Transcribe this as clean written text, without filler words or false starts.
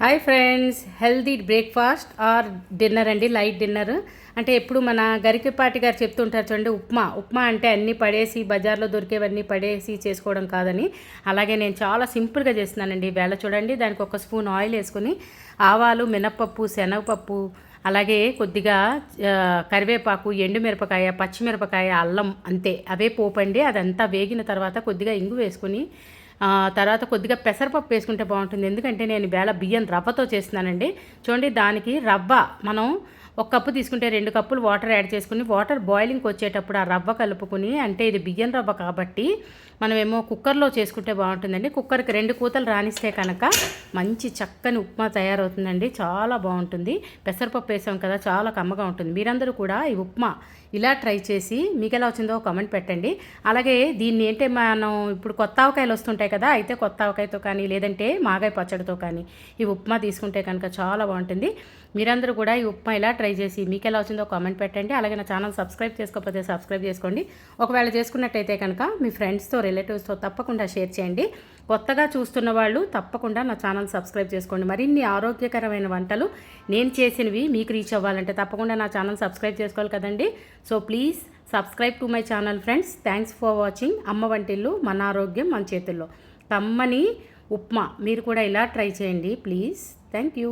Hi friends, healthy breakfast are dinner అండి, light dinner. అంటే ఎప్పుడు మన గరికపాటి గారు చెప్తుంటారు చూడండి, ఉప్మా అంటే అన్నీ పడేసి బజార్లో దొరికేవన్నీ పడేసి చేసుకోవడం కాదని. అలాగే నేను చాలా సింపుల్గా చేస్తున్నానండి వేళ. చూడండి, దానికి ఒక స్పూన్ ఆయిల్ వేసుకొని ఆవాలు, మినప్పప్పు, శనగపప్పు, అలాగే కొద్దిగా కరివేపాకు, ఎండుమిరపకాయ, పచ్చిమిరపకాయ, అల్లం, అంతే అవే పోపండి. అదంతా వేగిన తర్వాత కొద్దిగా ఇంగు వేసుకొని తర్వాత కొద్దిగా పెసరపప్పు వేసుకుంటే బాగుంటుంది. ఎందుకంటే నేను వేళ బియ్యం రవ్వతో చేస్తున్నానండి. చూడండి, దానికి రవ్వ మనం 1 కప్పు తీసుకుంటే 2 కప్పులు వాటర్ యాడ్ చేసుకుని వాటర్ బాయిలింగ్కి వచ్చేటప్పుడు ఆ రవ్వ కలుపుకుని, అంటే ఇది బియ్యం రవ్వ కాబట్టి మనమేమో కుక్కర్లో చేసుకుంటే బాగుంటుందండి. కుక్కర్కి 2 కూతలు రానిస్తే కనుక మంచి చక్కని ఉప్మా తయారవుతుందండి. చాలా బాగుంటుంది. పెసరపప్పు వేసాం కదా, చాలా కమ్మగా ఉంటుంది. మీరందరూ కూడా ఈ ఉప్మా ఇలా ట్రై చేసి మీకు ఎలా వచ్చిందో కామెంట్ పెట్టండి. అలాగే దీన్ని ఏంటంటే మనం ఇప్పుడు కొత్త ఆవకాయలు వస్తుంటాయి కదా, అయితే కొత్త ఆవకాయతో కానీ లేదంటే మాగాయ పచ్చడితో కానీ ఈ ఉప్మా తీసుకుంటే కనుక చాలా బాగుంటుంది. మీరందరూ కూడా ఈ ఉప్మా ఇలా ట్రై చేసి మీకు ఎలా వచ్చిందో కామెంట్ పెట్టండి. అలాగే నా ఛానల్ సబ్స్క్రైబ్ చేసుకోకపోతే సబ్స్క్రైబ్ చేసుకోండి. ఒకవేళ చేసుకున్నట్టయితే కనుక మీ ఫ్రెండ్స్తో, రిలేటివ్స్తో తప్పకుండా షేర్ చేయండి. కొత్తగా చూస్తున్న వాళ్ళు తప్పకుండా నా ఛానల్ సబ్స్క్రైబ్ చేసుకోండి. మరిన్ని ఆరోగ్యకరమైన వంటలు నేను చేసినవి మీకు రీచ్ అవ్వాలంటే తప్పకుండా నా ఛానల్ సబ్స్క్రైబ్ చేసుకోవాలి కదండి. So please subscribe to my channel friends. Thanks for watching. అమ్మ వంటిల్లు, మన ఆరోగ్యం మన చేతుల్లో. కమ్మని ఉప్మా మీరు కూడా ఇలా ట్రై చేయండి ప్లీజ్. Thank you.